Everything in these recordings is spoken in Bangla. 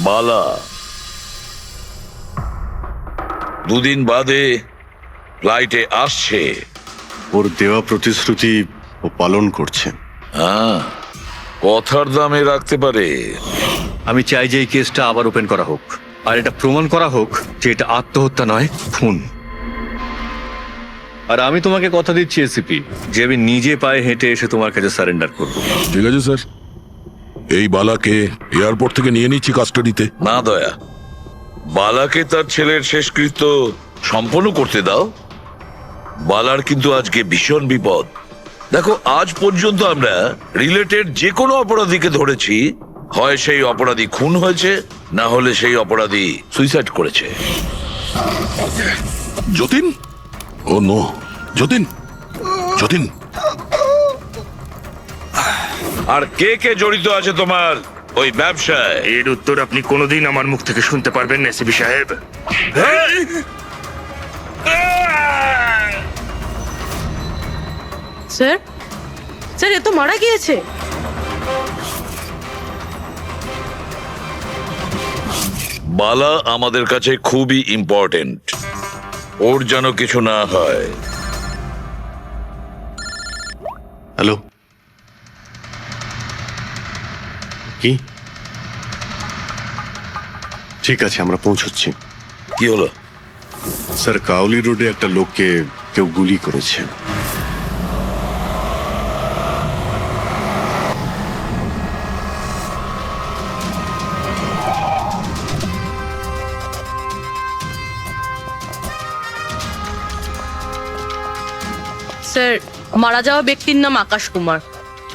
বালা দুদিন বাদে ফ্লাইটে আসছে। ওর দেওয়া প্রতিশ্রুতি ও পালন করছে। হ্যাঁ, কথার দামে রাখতে পারে। আমি চাই যে এই কেসটা আবার ওপেন করা হোক, আর এটা প্রমাণ করা হোক যে এটা আত্মহত্যা নয়, খুন। আর আমি তোমাকে কথা দিচ্ছি এসিপি, যে আমি নিজে পায়ে হেঁটে এসে তোমার কাছে সারেন্ডার করবো। ঠিক আছে স্যার, এই বালাকে এয়ারপোর্ট থেকে নিয়ে নিচ্ছি কাস্টাডিতে। না দয়া, বালাকে তার ছেলের শেষকৃত্য সম্পন্ন করতে দাও। বালার কিন্তু আজকে ভীষণ বিপদ। দেখো, আজ পর্যন্ত আমরা রিলেটেড যে কোনো অপরাধীকে ধরেছি, হয় সেই অপরাধী খুন হয়েছে, না হলে সেই অপরাধী সুইসাইড করেছে। যতীন, ও নো, যতীন, যতীন। আর কে কে জড়িত আছে তোমার ওই ব্যবসায়? এর উত্তর আপনি কোনোদিন আমার মুখ থেকে শুনতে পারবেন না এসিপি সাহেব। স্যার, স্যার, এ তো মারা গিয়েছে। বালা আমাদের কাছে খুবই ইম্পর্টেন্ট, ওর যেন কিছু না হয়। হ্যালো, কি? ঠিক আছে, আমরা পৌঁছচ্ছি। কি হলো? স্যার, কাউলি রোডে একটা লোককে কেউ গুলি করেছে। স্যার, মারা যাওয়া ব্যক্তির নাম আকাশ কুমার।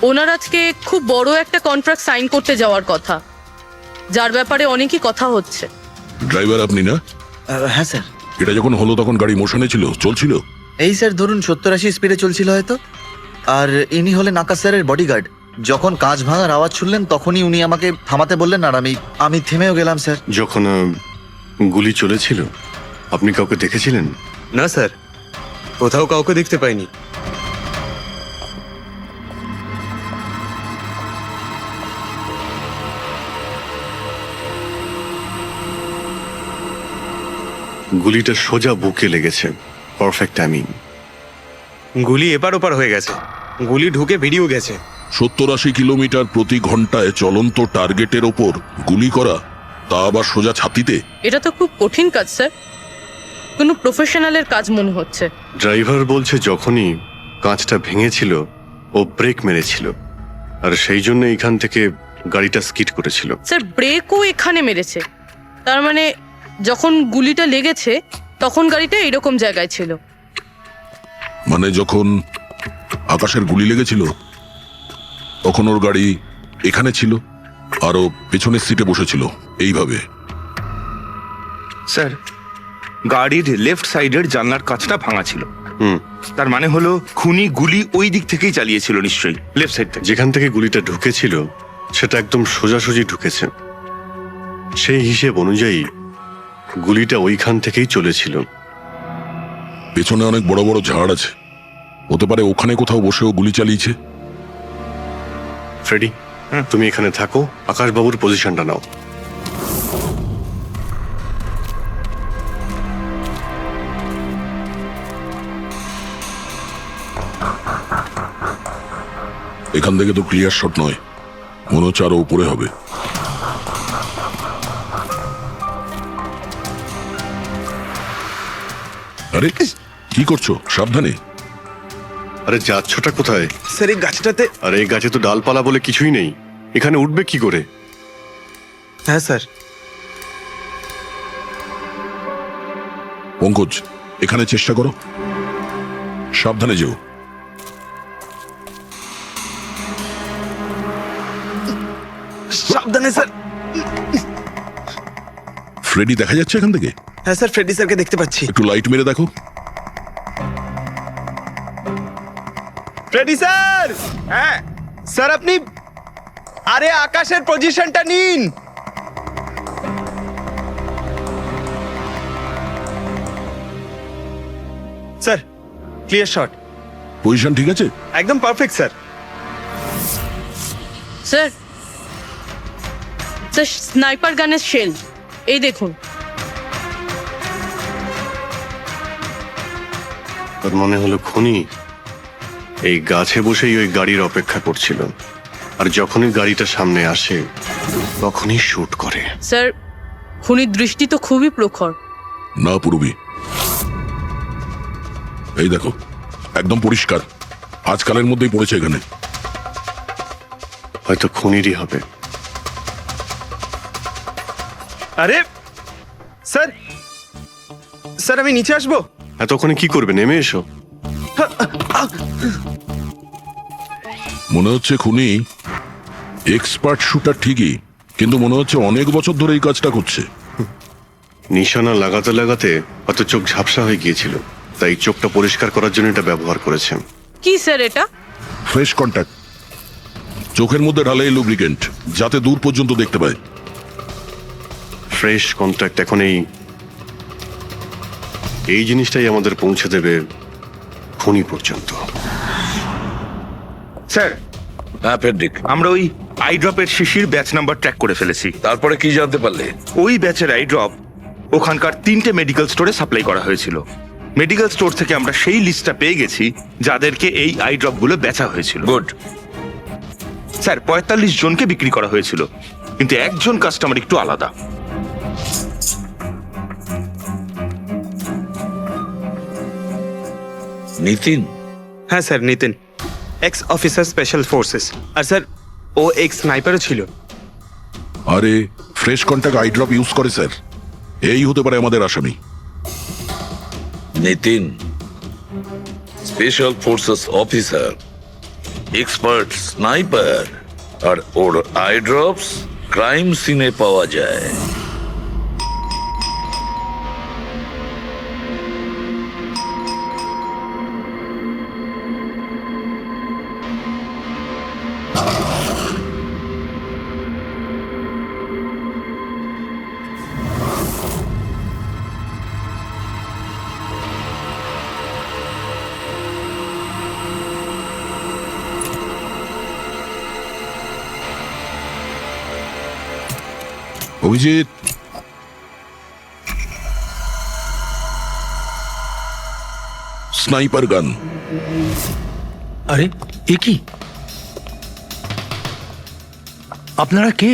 ওনার আজকে খুব বড় একটা কন্ট্রাক্ট সাইন করতে যাওয়ার কথা, যার ব্যাপারে অনেকই কথা হচ্ছে। ড্রাইভার আপনি না? হ্যাঁ স্যার। এটা যখন হলো তখন গাড়ি মোশনে ছিল, চলছিল? এই স্যার ধরুন 70-80 স্পিডে চলছিল হয়তো। আর ইনি হলেন আকাশ স্যারের বডিগার্ড। যখন কাঁচ ভাঙার আওয়াজ শুনলেন তখনই উনি আমাকে থামাতে বললেন, আর আমি থেমেও গেলাম স্যার। যখন গুলি চলেছিল আপনি কাউকে দেখেছিলেন? না স্যার, কোথাও কাউকে দেখতে পাইনি। গুলিটা সোজা বুকে লেগেছে, পারফেক্ট টাইমিং। গুলি এপার ওপার হয়ে গেছে, গুলি ঢুকে বেরিয়েও গেছে। 70-80 কিলোমিটার প্রতি ঘন্টায় চলন্ত টার্গেটের ওপর গুলি করা, তা আবার সোজা ছাতিতে। এটা তো খুব কঠিন কাজ স্যার, কোনো প্রফেশনালের কাজ মনে হচ্ছে। ড্রাইভার বলছে যখনই কাঁচটা ভেঙেছিল ও ব্রেক মেরেছিল, আর সেই জন্য এখান থেকে গাড়িটা স্কিড করেছিল। স্যার, ব্রেকও এখানে মেরেছে, তার মানে যখন গুলিটা লেগেছে তখন গাড়িটা এরকম জায়গায় ছিল। মানে যখন আকাশের গুলি লেগেছিল তখন ওর গাড়ি এখানে ছিল, আর ও পেছনের সিটে বসেছিল এইভাবে। স্যার, গাড়ির লেফট সাইডের জানলার কাঁচটা ভাঙা ছিল। তার মানে হলো খুনি গুলি ওই দিক থেকেই চালিয়েছিল, নিশ্চয়ই লেফট সাইড থেকে। যেখান থেকে গুলিটা ঢুকেছিল সেটা একদম সোজাসুজি ঢুকেছে। সেই হিসেব অনুযায়ী গুলিটা ওইখান থেকেই চলেছিল। পেছনে অনেক বড় বড় ঝাড় আছে, হতে পারে ওখানে কোথাও বসেও গুলি চালিয়েছে। ফ্রেডি, তুমি এখানে থাকো, আকাশবাবুর পজিশনটা নাও। এখান থেকে তো ক্লিয়ার শট নয়, মনে হচ্ছে আরো উপরে হবে। আরে কি করছো? সাবধানে। আরে যাচ্ছটা কোথায়? স্যার, এই গাছটাতে। আরে এই গাছে তো ডালপালা বলে কিছুই নেই, এখানে উঠবে কি করে? হ্যাঁ স্যার। পঙ্কজ, এখানে চেষ্টা করো, সাবধানে যেও। সাবধানে স্যার। ফ্রেডি দেখা যাচ্ছে এখান থেকে? হ্যাঁ স্যার, ফ্রেডি স্যারকে দেখতে পাচ্ছি। একটু লাইট মেরে দেখো। Freddie sir! হ্যাঁ স্যার, আপনি আরে আকাশের পজিশনটা নিন। Sir, clear shot. পজিশন ঠিক আছে? একদম perfect sir. Sir, sir sniper গানের শেল এই দেখুন। তার মনে হলো খুনি এই গাছে বসেই ওই গাড়ির অপেক্ষা করছিল, আর যখনই গাড়িটা সামনে আসে তখনই শুট করে। স্যার খুনির দৃষ্টি তো খুবই প্রখর। না পূর্বী, এই দেখো একদম পরিষ্কার, আজকালের মধ্যেই পড়েছে এখানে। হয়তো খুনিরই হবে। আরে স্যার, স্যার আমি নিচে আসবো? এতক্ষণে কি করবে, নেমে এসো। মনে হচ্ছে খুনি এক্সপার্ট শুটার ঠিকই, কিন্তু মনে হচ্ছে অনেক বছর ধরে এই কাজটা করছে। নিশানা লাগাতে লাগাতে হয়তো চোখ ঝাপসা হয়ে গিয়েছিল, তাই চোখটা পরিষ্কার করার জন্য এটা ব্যবহার করেছে। কি স্যার এটা? ফ্রেশ কন্ট্যাক্ট, চোখের মধ্যে ঢালে এই লুব্রিকেন্ট যাতে দূর পর্যন্ত দেখতে পায়। ফ্রেশ কন্ট্যাক্ট এখন এই জিনিসটাই আমাদের পৌঁছে দেবে খুনি পর্যন্ত। স্যার, হ্যাঁ পেন্ডিক, আমরা ওই আই ড্রপের শিশির ব্যাচ নাম্বার ট্র্যাক করে ফেলেছি। তারপরে কি জানতে পারলে? ওই ব্যাচের আই ড্রপ ওখানকার 3টে মেডিকেল স্টোরে সাপ্লাই করা হয়েছিল। মেডিকেল স্টোর থেকে আমরা সেই লিস্টটা পেয়ে গেছি যাদেরকে এই আই ড্রপ গুলো বেচা হয়েছিল। গুড। স্যার 45 জনকে বিক্রি করা হয়েছিল, কিন্তু একজন কাস্টমার একটু আলাদা। নিতিন? হ্যাঁ sir, Nitin, ex officer special forces. আর স্যার ও এক্স স্নাইপারও ছিল। আরে fresh contact eye drop use করে স্যার, এই হতে পারে আমাদের আসামি। Nitin special forces officer, expert sniper, আর ওর আই ড্রপস ক্রাইম সিনে পাওয়া যায়। অভিজিৎ, স্নাইপার গান। আরে এ কি? আপনারা কে?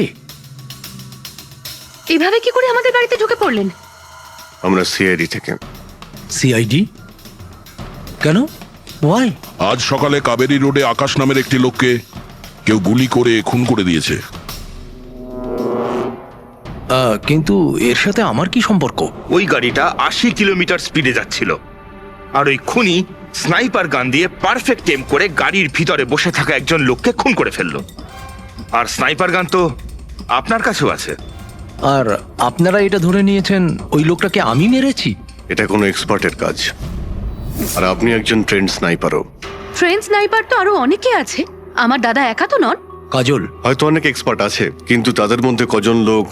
এভাবে কি করে আমাদের বাড়িতে ঢুকে পড়লেন? আমরা সিআইডি থেকে। সিআইডি? কেন? ওয়াই? আজ সকালে কাবেরী রোডে আকাশ নামের একটি লোককে কেউ গুলি করে খুন করে দিয়েছে। কিন্তু এর সাথে আমার কি সম্পর্ক? ওই গাড়িটা 80 কিলোমিটার স্পিডে যাচ্ছিল, আর ওই খুনি স্নাইপার গান দিয়ে পারফেক্ট এম করে গাড়ির ভিতরে বসে থাকা একজন লোককে খুন করে ফেললো। আর স্নাইপার গান তো আপনার কাছেও আছে। আর আপনারা এটা ধরে নিয়েছেন ওই লোকটাকে আমি মেরেছি? এটা কোনো এক্সপার্টের কাজ, আর আপনি একজন ট্রেন্ড স্নাইপারও। ট্রেন স্নাইপার তো আরো অনেকে আছে, আমার দাদা একা তো নন। কাজল, হয়তো অনেক এক্সপার্ট আছে, কিন্তু তাদের মধ্যে কজন লোক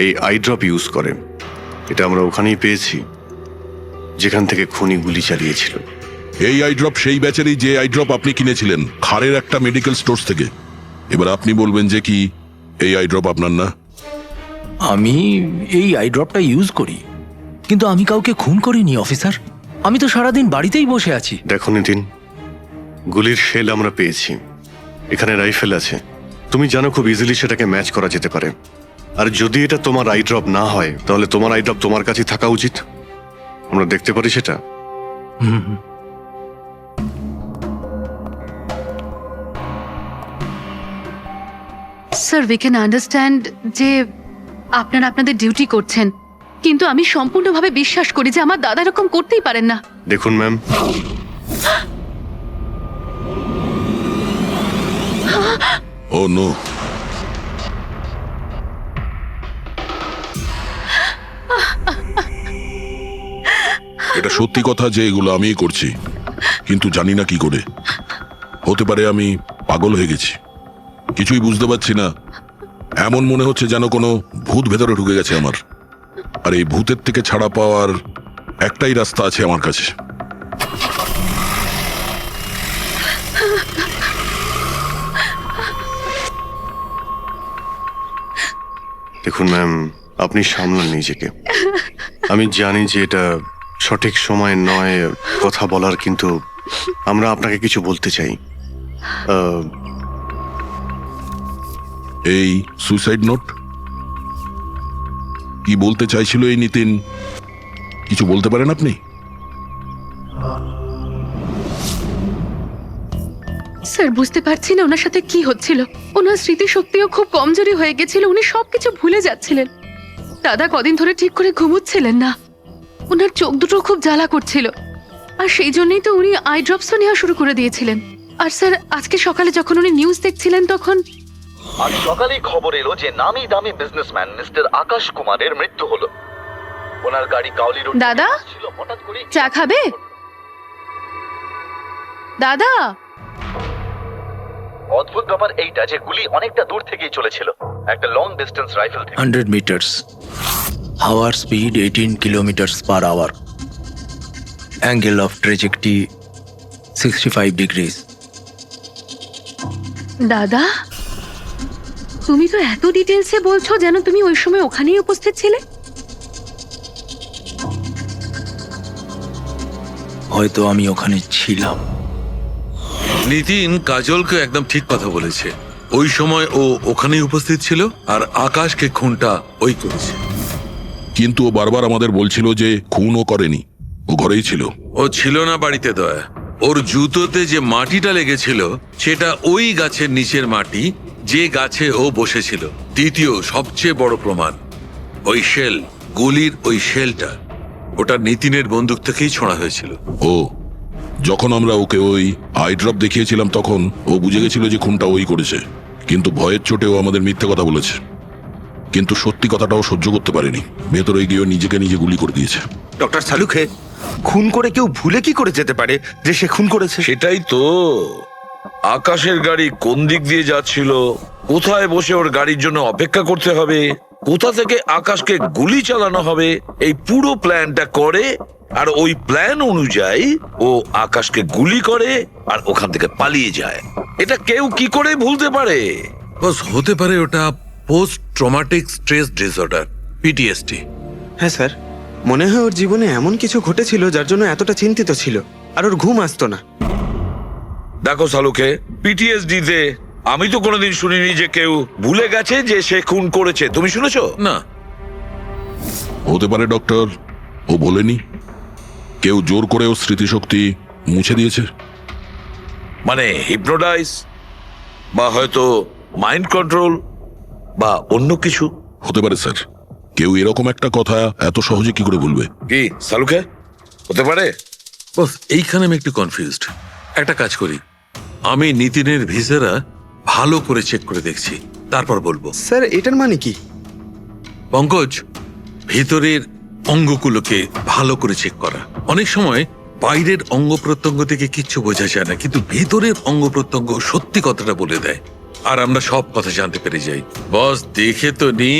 এই আই ড্রপ ইউজ করে এটা আমরা ওখানেই পেয়েছি যেখান থেকে খুনি গুলি চালিয়েছিল। এই আই ড্রপ সেই ব্যাচেরই যে আই ড্রপ আপনি কিনেছিলেন খারের একটা মেডিকেল স্টোর থেকে। এবার আপনি বলবেন যে কি এই আই ড্রপ আপনার না? আমি এই আই ড্রপটা ইউজ করি, কিন্তু আমি কাউকে খুন করিনি অফিসার। আমি তো সারাদিন বাড়িতেই বসে আছি। দেখো নিতিন, গুলির শেল আমরা পেয়েছি, এখানে রাইফেল আছে। তুমি জানো খুব ইজিলি সেটাকে ম্যাচ করা যেতে পারে। আর যদি এটা তোমার আই ড্রপ না হয়, তাহলে তোমার আই ড্রপ তোমার কাছে থাকা উচিত। আমরা দেখতে পারি সেটা। স্যার উই ক্যান আন্ডারস্ট্যান্ড যে আপনারা আপনাদের ডিউটি করছেন, কিন্তু আমি সম্পূর্ণভাবে বিশ্বাস করি যে আমার দাদা এরকম করতেই পারেন না। দেখুন ম্যাম, ও নো, এটা সত্যি কথা যে এগুলো আমিই করছি, কিন্তু জানি না কি করে। হতে পারে আমি পাগল হয়ে গেছি, কিছুই বুঝতে পারছি না। এমন মনে হচ্ছে যেন কোনো ভূত ভেতরে ঢুকে গেছে আমার, আর এই ভূতের থেকে ছাড়া পাওয়ার একটাই রাস্তা আছে আমার কাছে। দেখুন ম্যাম, আপনি সামলান নিজেকে। আমি জানি যে এটা সঠিক সময় নয় কথা বলার, কিন্তু আমরা আপনাকে কিছু বলতে চাই। এই সুইসাইড নোট কি বলতে চাইছিল এই নিতিন, কিছু বলতে পারেন আপনি? স্যার বুঝতে পারছি না ওনার সাথে কি হচ্ছিল। ওনার স্মৃতিশক্তিও খুব কমজোরি হয়ে গেছিল, উনি সবকিছু ভুলে যাচ্ছিলেন। দাদা কদিন ধরে ঠিক করে ঘুমোচ্ছিলেন না, ওনার চোখ দুটো খুব জ্বালা করছিল, আর সেই জন্যই তো উনি আই ড্রপসও নেওয়া শুরু করে দিয়েছিলেন। আর স্যার আজকে সকালে যখন উনি নিউজ দেখছিলেন তখন আজ সকালেই খবর এলো যে নামি দামি বিজনেসম্যান মিস্টার আকাশ কুমারের মৃত্যু হলো। ওনার গাড়ি কাউলি রোড দাদা ছিল, হঠাৎ করে চা খাবে? দাদা অদ্ভুত ব্যাপার এইটা যে গুলি অনেকটা দূর থেকেই চলেছিল, একটা লং ডিস্টেন্স রাইফেল থেকে। 100 meters. Hour speed 18 kilometers per hour. Angle of trajectory 65 degrees. দাদা তুমি তো এত ডিটেলসে বলছো যেন তুমি ওই সময় ওখানেই উপস্থিত ছিলে। হয়তো আমি ওখানে ছিলাম। নিতিন কাজলকে একদম ঠিক কথা বলেছে। ওই সময় ও ওখানেই উপস্থিত ছিল, আর আকাশকে খুনটা ওই করেছে। কিন্তু ও বারবার আমাদের বলছিল যে খুনও করেনি, ও ঘরেই ছিল। ও ছিল না বাড়িতে দয়া। ওর জুতোতে যে মাটিটা লেগেছিল সেটা ওই গাছের নিচের মাটি যে গাছে ও বসেছিল। দ্বিতীয় সবচেয়ে বড় প্রমাণ, ওই শেল, গুলির ওই শেলটা ওটা নিতিনের বন্দুক থেকেই ছোঁড়া হয়েছিল। ও যখন আমরা ওকে ওই আই ড্রপ দেখিয়েছিলাম তখন ও বুঝে গেছিল যে খুনটা ওই করেছে, কিন্তু ভয়ের চোটে ও আমাদের মিথ্যে কথা বলেছে। কিন্তু সত্যি কথাটাও সহ্য করতে পারেনি, ভেতরে গিয়ে নিজেকে নিজে গুলি করে দিয়েছে। ডক্টর সালুখে, খুন করে কেউ ভুলে কি করে যেতে পারে যে সে খুন করেছে? সেটাই তো, আকাশের গাড়ি কোন দিক দিয়ে যাচ্ছিল, কোথায় বসে ওর গাড়ির জন্য অপেক্ষা করতে হবে, কোথা থেকে আকাশকে গুলি চালানো হবে, এই পুরো প্ল্যানটা করে, আর ওই প্ল্যান অনুযায়ী ও আকাশকে গুলি করে আর ওখান থেকে পালিয়ে যায়। এটা কেউ কি করে ভুলতে পারে? বস, হতে পারে ওটা post traumatic stress disorder, PTSD. হ্যাঁ স্যার, মনে হয় ওর জীবনে এমন কিছু ঘটেছিল যার জন্য এতটা চিন্তিত ছিল, আর ওর ঘুম আসতো না। দেখো সালুকে, পিটিএসডি তে আমি তো কোনোদিন শুনিনি যে কেউ ভুলে গেছে যে সে খুন করেছে। তুমি শুনেছো? না। হতে পারে ডক্টর, ও বলেনি, কেউ জোর করে ওর স্মৃতিশক্তি মুছে দিয়েছে। মানে হিপনোটাইজ, বা হয়তো মাইন্ড কন্ট্রোল, বা অন্য কিছু। হতে পারে স্যার, কেউ এরকম একটা কথা এত সহজে কি করে বলবে? কি সালুকে, হতে পারে? বস, এইখানে আমি একটু কনফিউজড। একটা কাজ করি, আমি নিতিনের ভিসারা ভালো করে চেক করে দেখছি, তারপর বলবো। স্যার এটার মানে কি? পঙ্কজ, ভিতরের অঙ্গগুলোকে ভালো করে চেক করা। অনেক সময় বাইরের অঙ্গ প্রত্যঙ্গ থেকে কিচ্ছু বোঝা যায় না, কিন্তু ভেতরের অঙ্গ প্রত্যঙ্গ সত্যি কথাটা বলে দেয়, আর আমরা সব কথা জানতে পেরে যাই। বস, দেখে তো নি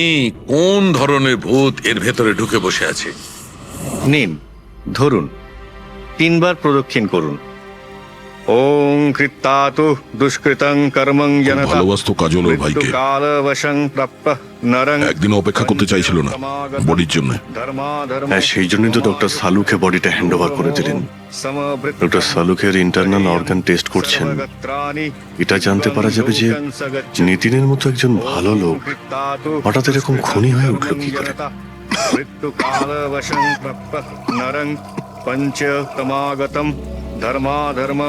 কোন ধরনের ভূত এর ভেতরে ঢুকে বসে আছে। নিন, ধরুন, 3 বার প্রদক্ষিণ করুন। ওং কৃত্তাতু দুষ্কৃতং কর্মং জনতা ভালোবাসতো কাজল ওর ভাইকে। কালবশং প্রাপ্য নরং একদিন অপেক্ষা করতে চাইছিল না বডির জন্য। হ্যাঁ, সেই জন্যই তো ডক্টর সালুকে বডিটা হ্যান্ড ওভার করে দিলেন। ডক্টর সালুকের ইন্টারনাল অর্গান টেস্ট করছেন। এটা জানতে পারা যাবে যে নিতিনের মতো একজন ভালো লোক হঠাৎ এরকম খুনি হয়ে উঠল কি করে।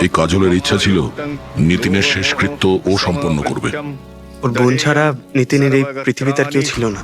এই কাজলের ইচ্ছা ছিল নিতিনের শেষকৃত্য ও সম্পন্ন করবে। ওর বোন ছাড়া নিতিনের এই পৃথিবীতে আর কেউ ছিল না।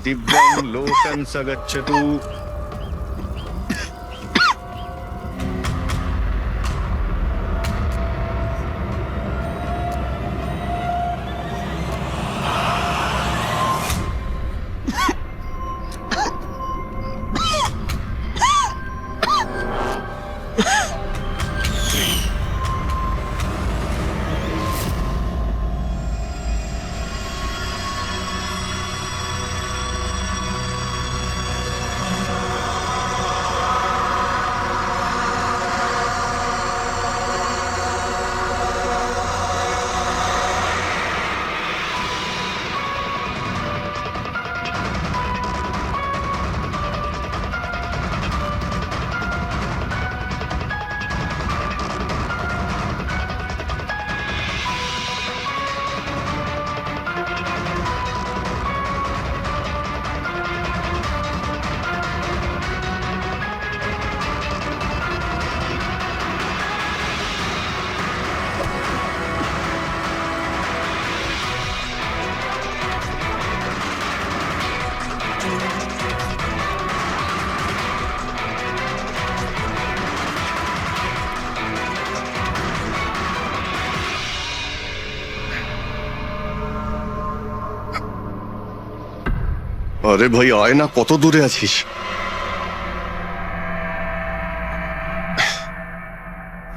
আরে ভাই আয় না, কত দূরে আছিস?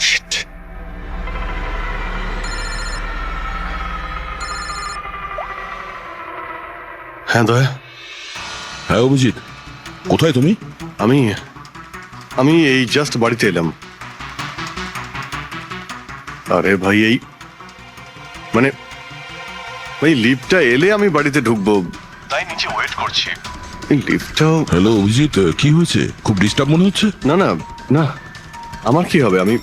Shit. হ্যাঁ দয়া, হ্যাঁ অভিজিৎ, কোথায় তুমি? আমি আমি এই জাস্ট বাড়িতে এলাম। আরে ভাই এই মানে ভাই লিফটটা এলে আমি বাড়িতে ঢুকবো, তাই নিচে ওয়েট করছি। এই লিফটটাও হ্যালো অভিজিৎ, কি হয়েছে? খুব ডিস্টার্ব মনে হচ্ছে। না না না, আমার কি হবে, আমি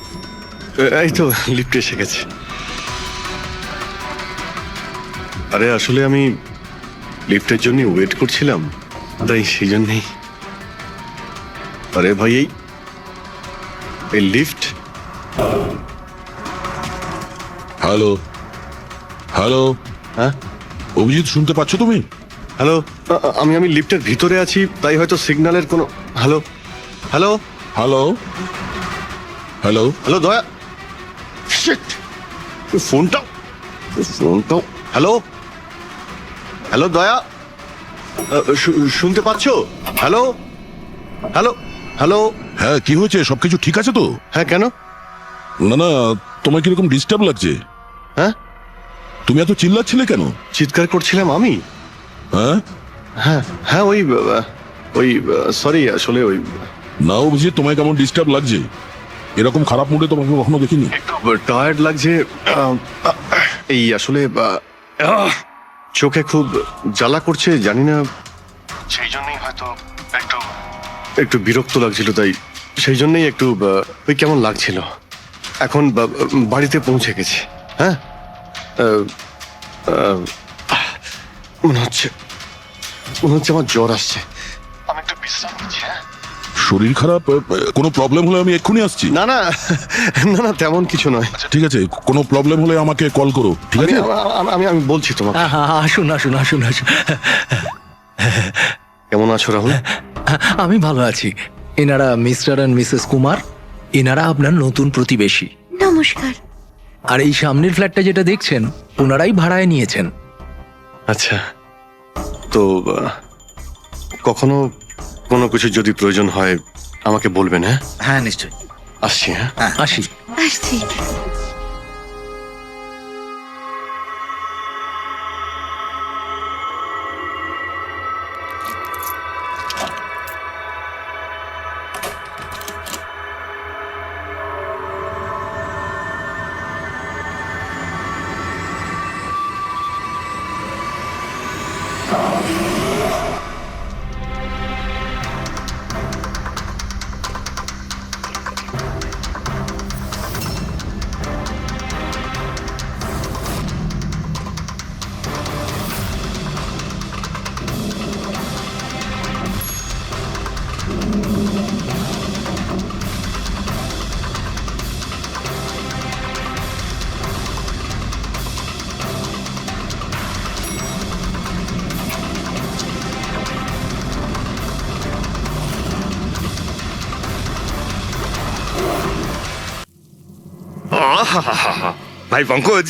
এই তো লিফটে এসে গেছে। আরে আসলে আমি লিফটের জন্য ওয়েট করছিলাম, তাই সেই জন্যেই। আরে ভাই এই লিফট। হ্যালো হ্যালো, হ্যাঁ অভিজিৎ শুনতে পাচ্ছ তুমি? হ্যালো, আমি লিফটের ভিতরে আছি, তাই হয়তো সিগন্যালের কোনো। Hello hello hello hello, hello দয়া, শিট, ফোনটাও হ্যালো হ্যালো দয়া, শুনতে পাচ্ছো? Hello hello hello. হ্যাঁ কি হয়েছে? সবকিছু ঠিক আছে তো? হ্যাঁ কেন? না না, তোমার কিরকম ডিস্টার্ব লাগছে? হ্যাঁ তুমি এত চিল্লাচ্ছিলে কেন? চিৎকার করছিলাম আমি? হ্যাঁ হ্যাঁ হ্যাঁ ওই সরি, আসলে ওই না অভিজিৎ, তোমায় কেমন ডিস্টার্ব লাগছে? এরকম খারাপ মুডে তোমাকে কখনো দেখিনি। টায়ার্ড লাগছে, এই আসলে চোখে খুব জ্বালা করছে, জানি না, সেই জন্যই হয়তো একটু বিরক্ত লাগছিল, তাই সেই জন্যই একটু ওই কেমন লাগছিল। এখন বাড়িতে পৌঁছে গেছে। হ্যাঁ মনে হচ্ছে আমার জ্বর আসছে, আমি একটু বিশ্রাম নিচ্ছি। হ্যাঁ শরীর খারাপ? কোনো প্রবলেম হলে আমি এক্ষুনি আসছি। না না না না, তেমন কিছু নয়। ঠিক আছে, কোনো প্রবলেম হলে আমাকে কল করো, ঠিক আছে? আমি আমি বলছি তোমাকে। আসুন আসুন আসুন আসুন। কেমন আছো রাহুল? আমি ভালো আছি। এনারা মিস্টার অ্যান্ড মিসেস কুমার, এনারা আপনার নতুন প্রতিবেশী। নমস্কার। আর এই সামনের ফ্ল্যাটটা যেটা দেখছেন, ওনারাই ভাড়ায় নিয়েছেন। আচ্ছা, তো কখনো কোনো কিছু যদি প্রয়োজন হয় আমাকে বলবেন। হ্যাঁ হ্যাঁ নিশ্চয়ই। আসছি। হ্যাঁ আসি। আসছি। আহাহাহা। ভাই পঙ্কজ,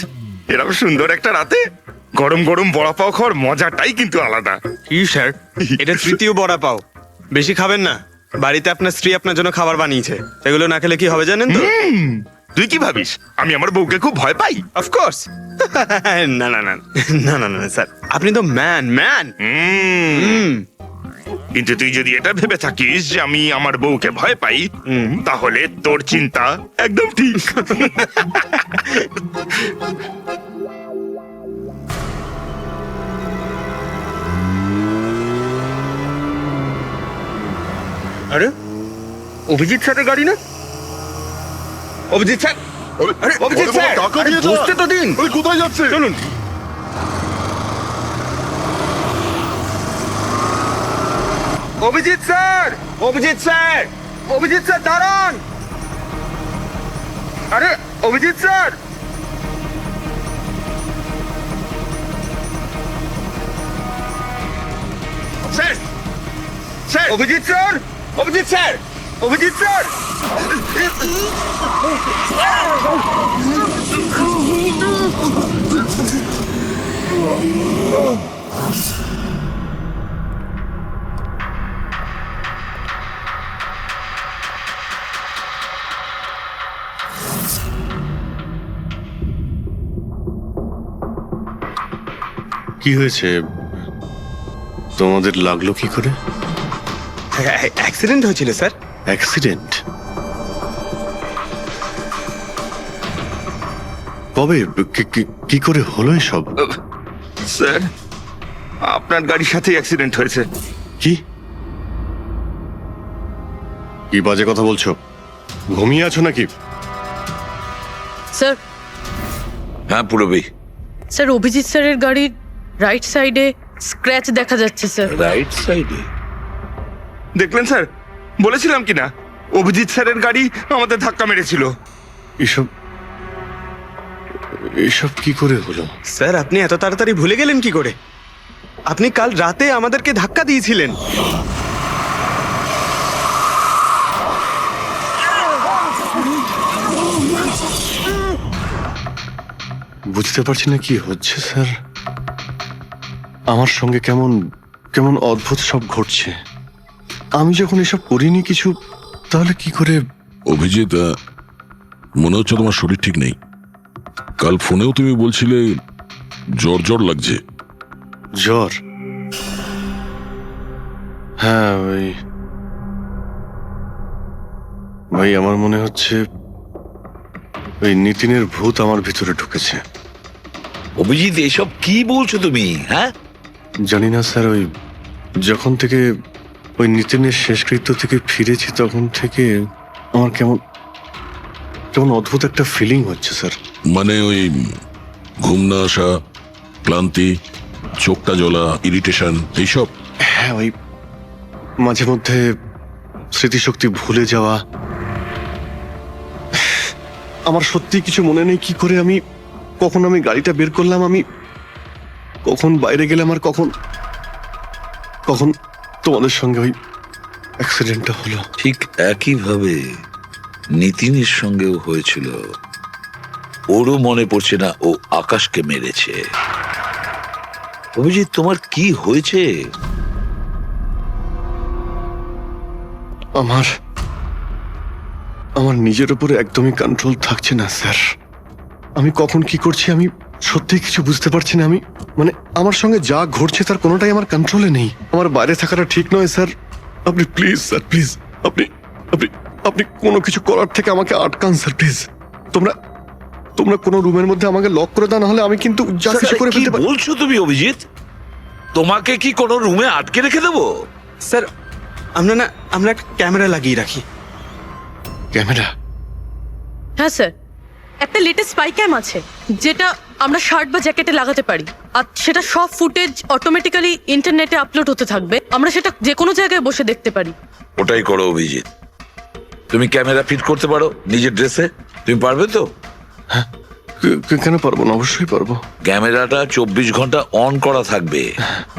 এরকম সুন্দর একটা রাতে গরম গরম বড়া পাও খাওয়ার মজাটাই কিন্তু আলাদা। কি স্যার, এটা তৃতীয় বড়া পাও, বেশি খাবেন না। বাড়িতে আপনার স্ত্রী আপনার জন্য খাবার বানিয়েছে, এগুলো না খেলে কি হবে জানেন তো? তুই কি ভাবিস আমি আমার বউকে খুব ভয় পাই? অফকোর্স। না না না না না না স্যার, আপনি তো ম্যান। কিন্তু তুই যদি এটা ভেবে থাকিস যে আমি আমার বউকে ভয় পাই, তাহলে তোর চিন্তা একদম ঠিক। আরে অভিজিৎ স্যারের গাড়ি না? অভিজিৎ স্যার, আরে অভিজিৎ স্যার, আরে বসতে তো দিন। কোথায় যাচ্ছে? চলুন। Abhijit sir, Abhijit sir, Abhijit sir দাঁড়ান। আরে Abhijit sir, sir, sir, Abhijit sir, Abhijit sir, Abhijit sir. কি হয়েছে? তোমাদের লাগলো কি করে? অ্যাক্সিডেন্ট হয়েছিল স্যার। অ্যাক্সিডেন্ট? কবে? কি করে হলো এসব? স্যার, আপনার গাড়ির সাথে অ্যাক্সিডেন্ট হয়েছে। কি কি বাজে কথা বলছো? ঘুমিয়ে আছো নাকি? স্যার হ্যাঁ পুরবী। স্যার অভিজিৎ স্যারের গাড়ির রাইট সাইডে স্ক্র্যাচ দেখা যাচ্ছে স্যার। রাইট সাইডে? দেখলেন স্যার, বলেছিলাম কি না অভিজিৎ স্যারের গাড়ি আমাদের ধাক্কা মেরেছিল। এসব এসব কি করে হলো? স্যার আপনি এত তাড়াতাড়ি ভুলে গেলেন কি করে? আপনি কাল রাতে আমাদেরকে ধাক্কা দিয়েছিলেন। বুঝতে পারছি না কি হচ্ছে স্যার। আমার সঙ্গে কেমন কেমন অদ্ভুত সব ঘটছে। আমি যখন এসব করিনি কিছু, তাহলে কি করে? অভিজিৎ, মনে হচ্ছে তোমার শরীর ঠিক নেই। কাল ফোনেও তুমি বলছিলে জ্বর জ্বর লাগছে। জ্বর? হ্যাঁ ভাই আমার মনে হচ্ছে ওই নিতিনের ভূত আমার ভিতরে ঢুকেছে। অভিজিৎ, এসব কি বলছো তুমি? হ্যাঁ, জানি না স্যার, ওই যখন থেকে ওই নিতিনের শেষকৃত্য থেকে ফিরেছি তখন থেকে আমার কেমন কেমন অদ্ভুত একটা ফিলিং হচ্ছে স্যার। মানে ওই ঘুম না আসা, ক্লান্তি, চোখটা জ্বলা, ইরিটেশন, এইসব? হ্যাঁ, ওই মাঝে মধ্যে স্মৃতিশক্তি ভুলে যাওয়া। আমার সত্যি কিছু মনে নেই কি করে আমি কখন আমি গাড়িটা বের করলাম, আমি কখন বাইরে গেলাম, আর কখন কখন তোমাদের সঙ্গে ওই অ্যাক্সিডেন্টটা হলো। ঠিক একইভাবে নিতিনের সঙ্গেও হয়েছিল। ওরও মনে পড়ছে না ও আকাশকে মেরেছে। অভিজিৎ, তোমার কি হয়েছে? আমার নিজের উপরে একদমই কন্ট্রোল থাকছে না স্যার। আমি কখন কি করছি আমি সত্যি কিছু বুঝতে পারছি না। আমি মানে আমার সঙ্গে যা ঘটছে তার কোনোটাই আমার কন্ট্রোলে নেই। আমার বাইরে থাকাটা ঠিক নয় স্যার। আপনি প্লিজ স্যার, প্লিজ আপনি আপনি আপনি কোনো কিছু করার থেকে আমাকে আটকান স্যার, প্লিজ। তোমরা তোমরা কোনো রুমের মধ্যে আমাকে লক করে দাও, না হলে আমি কিন্তু যা কিছু করে কি ফেলতে পারি। বলছো তুমি অভিজিৎ? তোমাকে কি কোনো রুমে আটকে রেখে দেবো? স্যার আমরা একটা ক্যামেরা লাগিয়ে রাখি। ক্যামেরা? হ্যাঁ স্যার, একটা লেটেস্ট স্পাই ক্যাম আছে যেটা আমরা শার্ট বা জ্যাকেটে লাগাতে পারি, আর সেটা সব ফুটেজ অটোমেটিক্যালি ইন্টারনেটে আপলোড হতে থাকবে। আমরা সেটা যে কোনো জায়গায় বসে দেখতে পারি। ওটাই করো অভিজিৎ। তুমি ক্যামেরা ফিট করতে পারো নিজের ড্রেসে? তুমি পারবে তো? কেন পারবো না? অবশ্যই পারবো। ক্যামেরাটা 24 ঘন্টা অন করা থাকবে।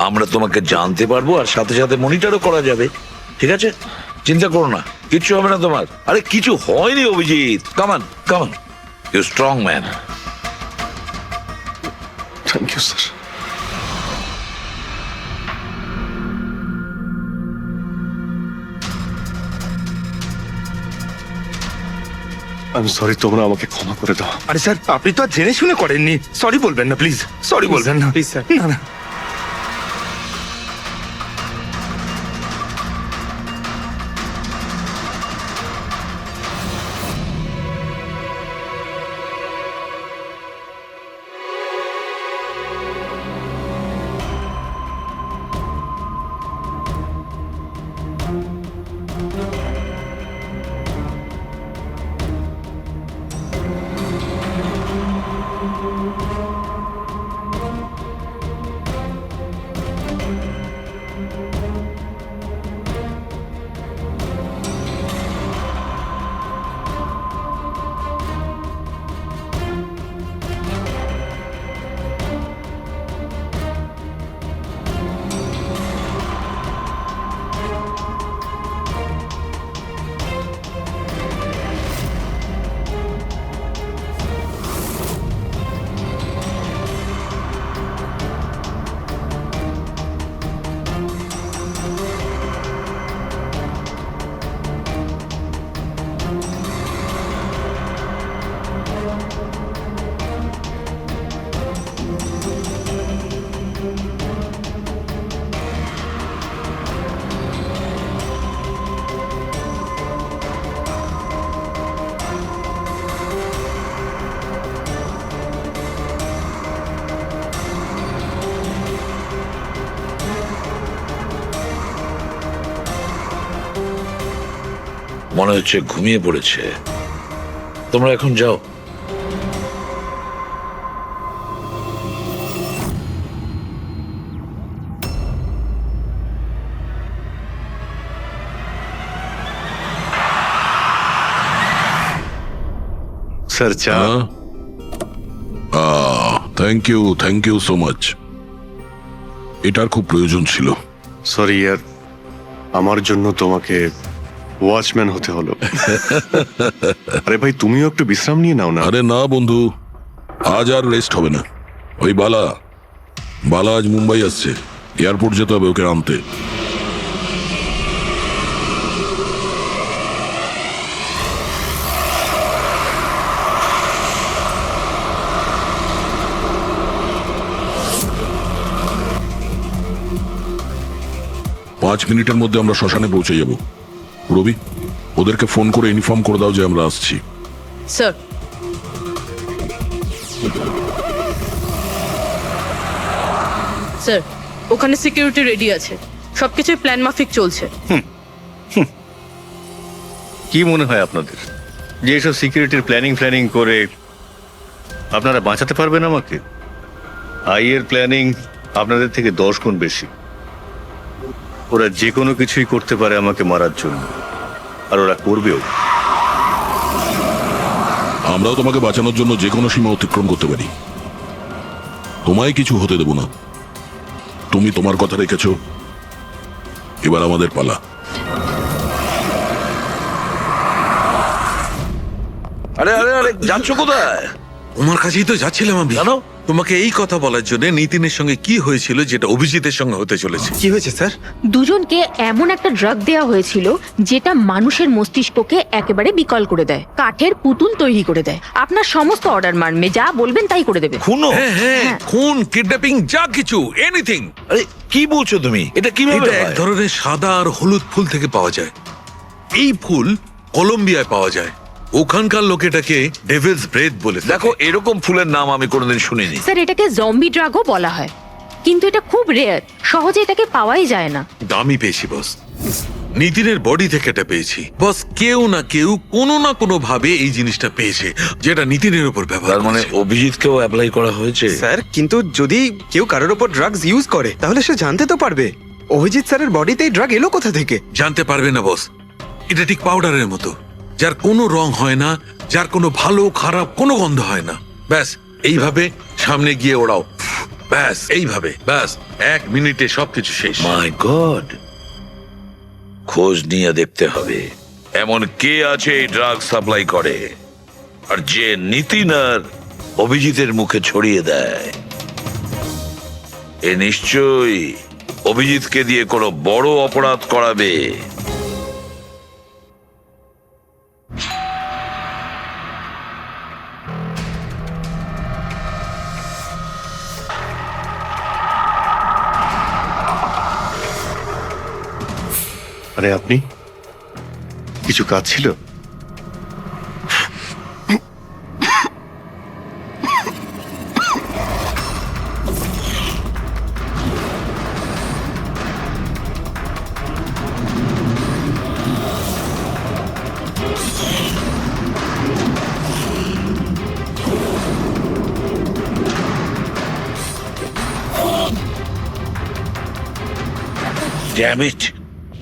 আমরা তোমাকে জানতে পারবো, আর সাথে সাথে মনিটরও করা যাবে। ঠিক আছে, চিন্তা করো না, কিচ্ছু হবে না তোমার। আরে কিছু হয়নি Abhijit. Come on come on, you strong man. Thank you sir. আমি সরি, তোমরা আমাকে ক্ষমা করে দাও। আরে স্যার, আপনি তো আর জেনে শুনে করেননি। সরি বলবেন না প্লিজ, সরি বলবেন না প্লিজ স্যার। না না। মনে হচ্ছে ঘুমিয়ে পড়েছে। তোমরা এখন যাও। স্যার চা। Thank you so much. এটার খুব প্রয়োজন ছিল। সরি ইয়ার, আমার জন্য তোমাকে ওয়াচম্যান হতে হলো। আরে ভাই, তুমিও একটু বিশ্রাম নিয়ে নাও না। আরে না বন্ধু, আজ আর রেস্ট হবে না। ওই বালা আজ মুম্বাই আসছে, এয়ারপোর্ট যেতে হবে ওকে আনতে। পাঁচ মিনিটের মধ্যে আমরা শ্মশানে পৌঁছে যাব। রবি, ওদেরকে ফোন করে ইনফর্ম করে দাও যে আমরা আসছি। স্যার, স্যার ওখানে সিকিউরিটি রেডি আছে, সবকিছু প্ল্যান মাফিক চলছে। কি মনে হয় আপনাদের যে এসব সিকিউরিটির প্ল্যানিং করে আপনারা বাঁচাতে পারবেন আমাকে? এর প্ল্যানিং আপনাদের থেকে 10 গুণ বেশি। ওরা যে কোনো কিছুই করতে পারে আমাকে মারার জন্য, আর ওরা করবেও। আমরাও তোমাকে বাঁচানোর জন্য যে কোনো সীমা অতিক্রম করতে পারি। তোমায় কিছু হতে দেব না। তুমি তোমার কথা রেখেছ, এবার আমাদের পালা। আরে আরে আরে, যাচ্ছ কোথায়? তোমার কাছেই তো যাচ্ছিলাম আমি। জানো, তোমাকে এই কথা বলার জন্য নিতিনের সঙ্গে কি হয়েছিল যেটা অভিজিতের সঙ্গে হতে চলেছে। কি হয়েছে স্যার? দুজনকে এমন একটা ড্রাগ দেওয়া হয়েছিল যেটা মানুষের মস্তিষ্ককে একেবারে বিকল করে দেয়, কাঠের পুতুল তৈরি করে দেয়। আপনার সমস্ত অর্ডার মানবে, যা বলবেন তাই করে দেবে। খুনো? হ্যাঁ, খুন, কিডন্যাপিং, যা কিছু, এনিথিং। আরে কি বলছো তুমি? এটা কিভাবে এটা এক হয়? ধরনের সাদা আর হলুদ ফুল থেকে পাওয়া যায়। এই ফুল কলম্বিয়ায় পাওয়া যায়। ওখানকার লোক এটাকে ডেভিলস ব্রেথ বলে থাকে। দেখো, এরকম ফুলের নাম আমি কোনোদিন শুনিনি। স্যার, এটাকে জম্বি ড্রাগও বলা হয়, কিন্তু এটা খুব রেয়ার, সহজে এটাকে পাওয়াই যায় না। দামি পেয়েছি বস, নিতিনের বডি থেকে এটা পেয়েছি বস। কেউ না কেউ কোনো না কোনো ভাবে এই জিনিসটা পেয়েছে যেটা নিতিনের উপর ব্যবহার তার মানে করেছে। অভিজিৎকেও অ্যাপ্লাই করা হয়েছে। স্যার, কিন্তু যদি কেউ কারোর ওপর ড্রাগস ইউজ করে তাহলে সে জানতে তো পারবে অভিজিৎ স্যারের বডিতে এই ড্রাগ এলো কোথা থেকে। জানতে পারবে না বস। এটা ঠিক পাউডারের মতো, যার কোনো রং হয় না, যার কোনো ভালো খারাপ কোনো গন্ধ হয় না। ব্যাস এইভাবে সামনে গিয়ে ওড়াও, ব্যাস এইভাবে, ব্যাস 1 মিনিটে সবকিছু শেষ। মাই গড, খোঁজ নিয়ে দেখতে হবে এমন কে আছে এই ড্রাগ সাপ্লাই করে, আর যে নিতিন আর অভিজিতের মুখে ছড়িয়ে দেয়। এ নিশ্চয়ই অভিজিৎকে দিয়ে কোনো বড় অপরাধ করাবে। আরে আপনি, কিছু কাজ ছিল? ড্যাম ইট,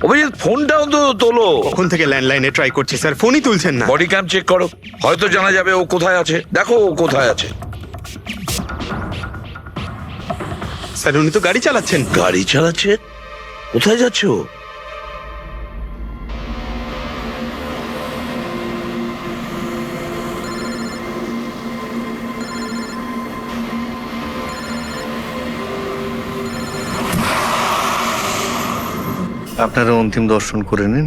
অভিজিৎ ফোনটাও তো তোলো। কখন থেকে ল্যান্ডলাইনে ট্রাই করছি স্যার, ফোনই তুলছেন না। বডি ক্যাম চেক করো, হয়তো জানা যাবে ও কোথায় আছে। দেখো ও কোথায় আছে। স্যার, উনি তো গাড়ি চালাচ্ছেন। গাড়ি চালাচ্ছে? কোথায় যাচ্ছ? আপনারা অন্তিম দর্শন করে নিন।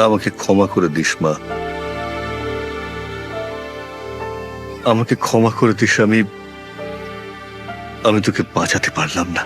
আমাকে ক্ষমা করে দিস মা, আমাকে ক্ষমা করে দিস। আমি তোকে বাঁচাতে পারলাম না।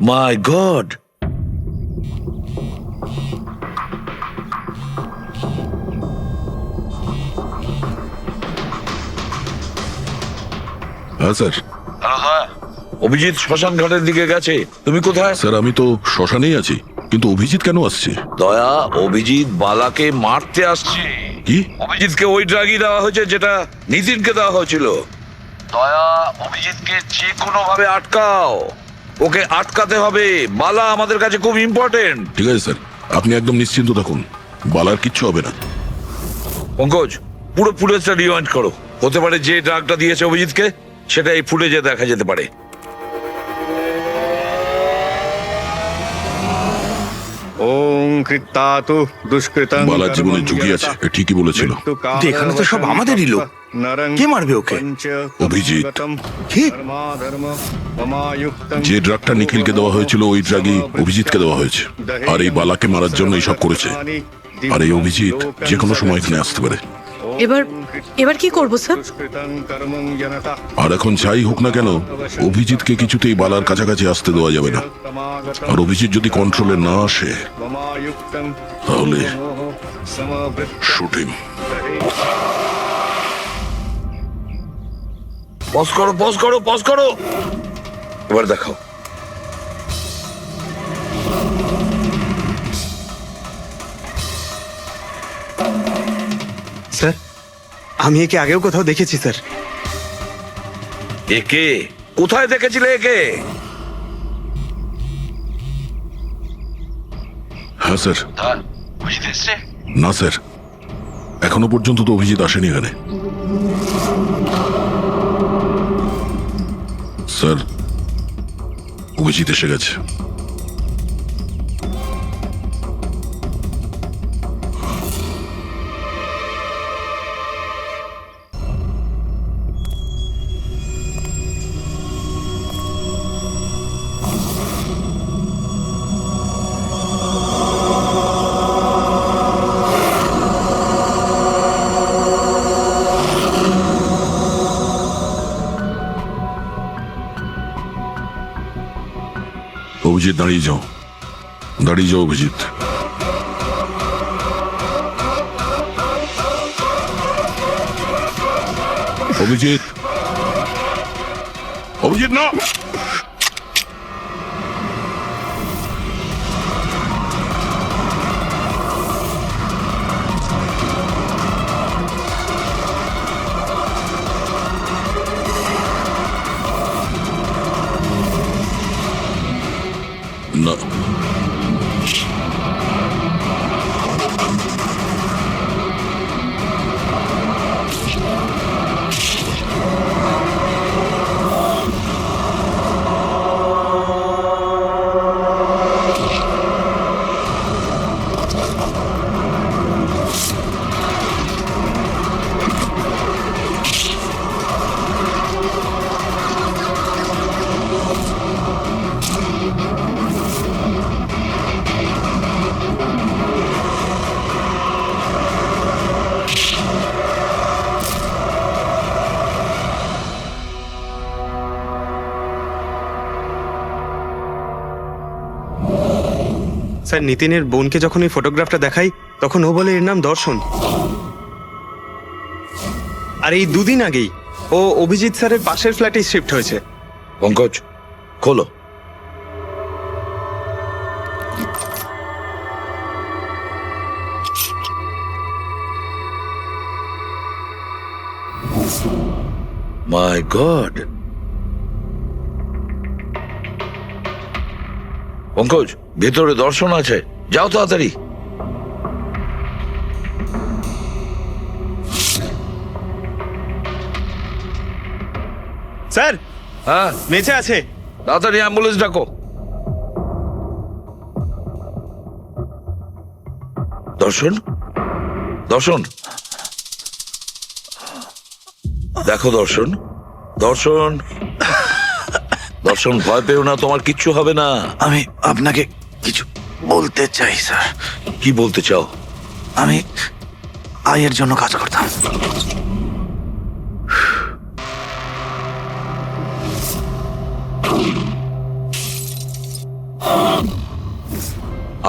মাই গড, হ্যাঁ স্যার। অভিজিৎ শ্মশান ঘাটের দিকে গেছে। তুমি কোথায়? স্যার আমি তো শ্মশানেই আছি, কিন্তু অভিজিৎ কেন আসছে? দয়া, অভিজিৎ বালাকে মারতে আসছে। কি? অভিজিৎকে ওই ড্রাগই দেওয়া হয়েছে যেটা নিতিনকে দেওয়া হয়েছিল। দয়া, অভিজিৎকে যে কোনো ভাবে আটকাও। ওকে আটকাতে হবে। বালা আমাদের কাছে খুব ইম্পর্টেন্ট। ঠিক আছে স্যার, আপনি একদম নিশ্চিন্ত থাকুন, বালার কিচ্ছু হবে না। পঙ্কজ, পুরো ফুটেজটা রিওয়াইন্ড করো। হতে পারে যে ড্রাগটা দিয়েছে অভিজিৎকে সেটা এই ফুটেজে দেখা যেতে পারে। ওং কৃত্তাতু দুষ্কৃতং বালার জীবনে ঝুঁকি আছে, এ ঠিকই বলেছিল। এখানে তো সব আমাদেরই লোক। কে মারবে ওকে? অভিজিৎ। কি? যে ড্রাগটা নিখিলকে দেওয়া হয়েছিল ওই ড্রাগই অভিজিৎকে দেওয়া হয়েছে, আর এই বালাকে মারার জন্য এইসব করেছে। আর এই অভিজিৎ যে কোনো সময় এখানে আসতে পারে। এবার কি করবো স্যার? আর এখন যাই হোক না কেন, অভিজিৎকে কিছুতেই বালার কাছাকাছি আসতে দেওয়া যাবে না। আর অভিজিৎ যদি কন্ট্রোলে না আসে তাহলে শুটিং। পজ করো, পজ করো, পজ করো। এবার দেখাও। স্যার, আমি একে আগেও কোথাও দেখেছি স্যার। একে কোথায় দেখেছিলে একে? হ্যাঁ স্যার। না স্যার, এখনো পর্যন্ত তো অভিজিৎ আসেনি এখানে। স্যার, অভিজিৎ এসে গেছে। অভিজিৎ দাঁড়িয়ে যাও, দাঁড়িয়ে যাও অভিজিৎ। অভিজিৎ, অভিজিৎ না। না, স্যার, নিতিনের বোনকে যখন এই ফটোগ্রাফটা দেখাই তখন ও বলে এর নাম দর্শন। আর এই দুদিন আগেই ও অভিজিৎ স্যারের পাশের ফ্ল্যাটে শিফট হয়েছে। পঙ্কজ, খোলো। মাই গড, পঙ্কজ ভেতরে দর্শন আছে, যাও তাড়াতাড়ি। স্যার, হ্যাঁ, বেঁচে আছে। তাড়াতাড়ি অ্যাম্বুলেন্স ডাকো। দর্শন, দর্শন, দেখো দর্শন, দর্শন, দর্শন, ভয় পেও না, তোমার কিচ্ছু হবে না। আমি আপনাকে কিছু বলতে চাই স্যার। কি বলতে চাও? আমি আয়ের জন্য কাজ করতাম।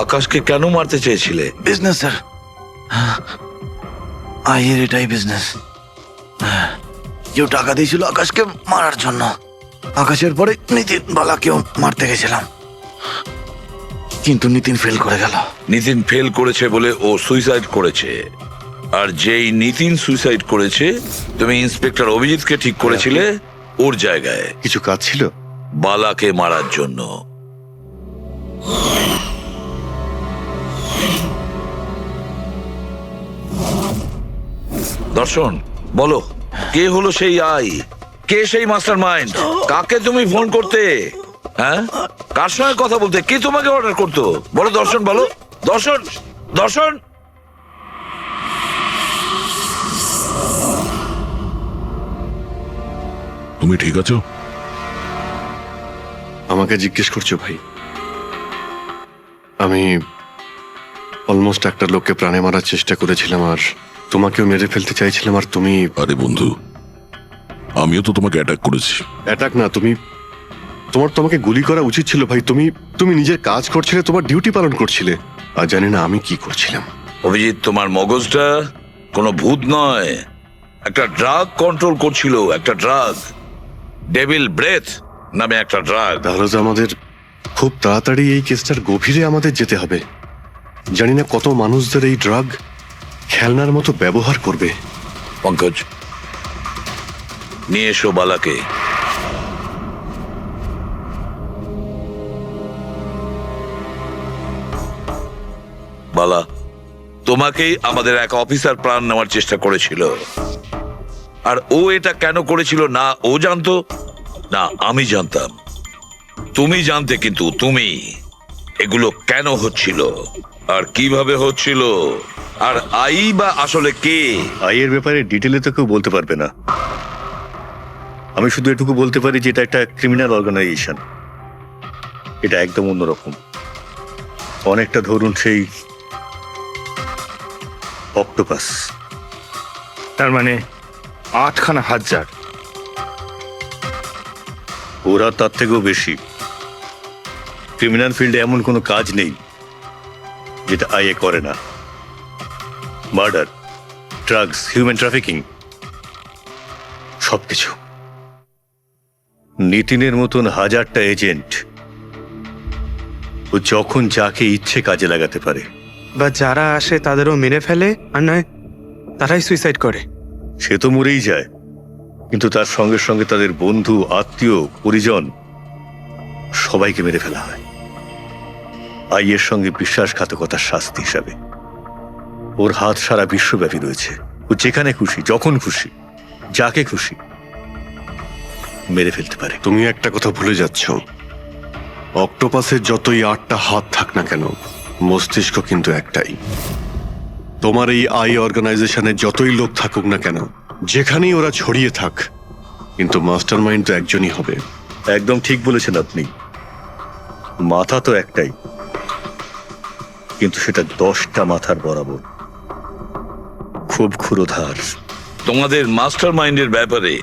আকাশকে কেন মারতে চেয়েছিলে? বিজনেস স্যার, আয়ের এটাই বিজনেস। কেউ টাকা দিয়েছিল আকাশকে মারার জন্য। আকাশের পরে নিতিন বালাকেও মারতে গেছিলাম, কিন্তু নিতিন ফেল করে গেল। নিতিন ফেল করেছে বলে ও সুইসাইড করেছে, আর যেই নিতিন সুইসাইড করেছে তুমি ইন্সপেক্টর অভিজিৎকে ঠিক করেছিলে ওর জায়গায় কিছু কাজ ছিল? বালাকে মারার জন্য। দর্শন, বলো কে হলো সেই আই? কে সেই মাস্টার মাইন্ড? কাকে তুমি ফোন করতে? হ্যাঁ, কার সঙ্গে কথা বলতে? কে তোমাকে অর্ডার করতো? বলো দর্শন, বলো দর্শন, দর্শন। তুমি ঠিক আছো? আমাকে জিজ্ঞেস করছো ভাই? আমি অলমোস্ট একটা লোককে প্রাণে মারার চেষ্টা করেছিলাম, আর তোমাকেও মেরে ফেলতে চাইছিলাম, আর তুমি... আরে বন্ধু, আমিও তো তোমাকে অ্যাটাক করেছি। অ্যাটাক না, তোমাকে গুলি করা উচিত ছিল ভাই। তুমি নিজের কাজ করছিলে, তোমার ডিউটি পালন করছিলে, আর জানি না আমি কি করছিলাম। অভিজিৎ, তোমার মগজটা কোনো ভূত নয়, একটা ড্রাগ কন্ট্রোল করছিল। একটা ড্রাগ, ডেভিল ব্রেথ নামে একটা ড্রাগ। তাহলে তো আমাদের খুব তাড়াতাড়ি এই কেসটার গভীরে আমাদের যেতে হবে। জানি না কত মানুষদের এই ড্রাগ খেলনার মতো ব্যবহার করবে। পঙ্কজ, নিয়ে এসো বালাকে। বালা, তোমাকেই আমাদের এক অফিসার প্রাণ নেওয়ার চেষ্টা করেছিল, আর ও এটা কেন করেছিল না ও জানতো না আমি জানতাম। তুমি জানতে, কিন্তু তুমি এগুলো কেন হচ্ছিল আর কিভাবে হচ্ছিল, আর আই বা আসলে কে? আইয়ের ব্যাপারে ডিটেলে তো কেউ বলতে পারবে না। আমি শুধু এটুকু বলতে পারি যে এটা একটা ক্রিমিনাল অর্গানাইজেশন। এটা একদম অন্যরকম, অনেকটা ধরুন সেই অক্টোপাস। তার মানে 8খানা হাজার। ওরা তার থেকেও বেশি। ক্রিমিনাল ফিল্ডে এমন কোনো কাজ নেই যেটা আইএ করে না। মার্ডার, ড্রাগস, হিউম্যান ট্রাফিকিং, সবকিছু। নিতিনের মতন হাজারটা এজেন্ট, ও যখন যাকে ইচ্ছে কাজে লাগাতে পারে। বা যারা আসে তাদেরও মেরে ফেলে, আর নয় তারাই সুইসাইড করে। সে তো মরেই যায়, কিন্তু তার সঙ্গে সঙ্গে তাদের বন্ধু, আত্মীয়, পরিজন সবাইকে মেরে ফেলা হয় আইয়ের সঙ্গে বিশ্বাসঘাতকতার শাস্তি হিসাবে। ওর হাত সারা বিশ্বব্যাপী রয়েছে। ও যেখানে খুশি, যখন খুশি, যাকে খুশি মেরে ফেলতে পারে। তুমি একটা কথা ভুলে যাচ্ছ, অক্টোপাসের যতই 8টা হাত থাক না কেন, মস্তিষ্ক কিন্তু একটাই। তোমার এই আই অর্গানাইজেশনে যতই লোক থাকুক না কেন, যেখানেই ওরা ছড়িয়ে থাক, কিন্তু মাস্টার মাইন্ড তো একজনই হবে। একদম ঠিক বলেছেন আপনি। মাথা তো একটাই, কিন্তু সেটা 10টা মাথার বরাবর, খুব ক্ষুরোধার। তোমাদের মাস্টার মাইন্ডের ব্যাপারে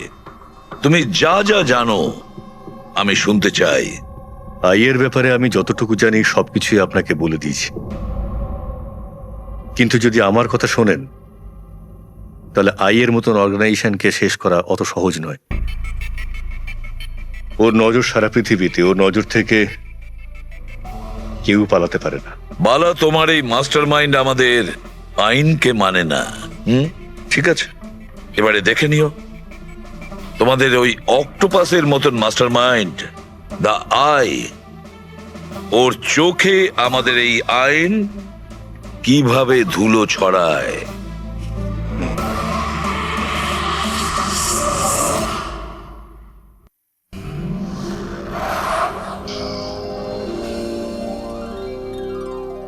তুমি যা যা জানো আমি শুনতে চাই। আইয়ের ব্যাপারে আমি যতটুকু জানি সবকিছুই আপনাকে বলে দিয়েছি, কিন্তু যদি আমার কথা শোনেন তাহলে আইয়ের মতন অর্গানাইজেশনকে শেষ করা অত সহজ নয়। ওর নজর সারা পৃথিবীতে, ওর নজর থেকে কেউ পালাতে পারে না। বালা, তোমার এই মাস্টার মাইন্ড আমাদের আইনকে মানে না। ঠিক আছে, এবারে দেখে নিও তোমাদের ওই অক্টোপাসের মতন মাস্টার মাইন্ড, দা আই, ওর চোখে আমাদের এই আইন কিভাবে ধুলো ছড়ায়।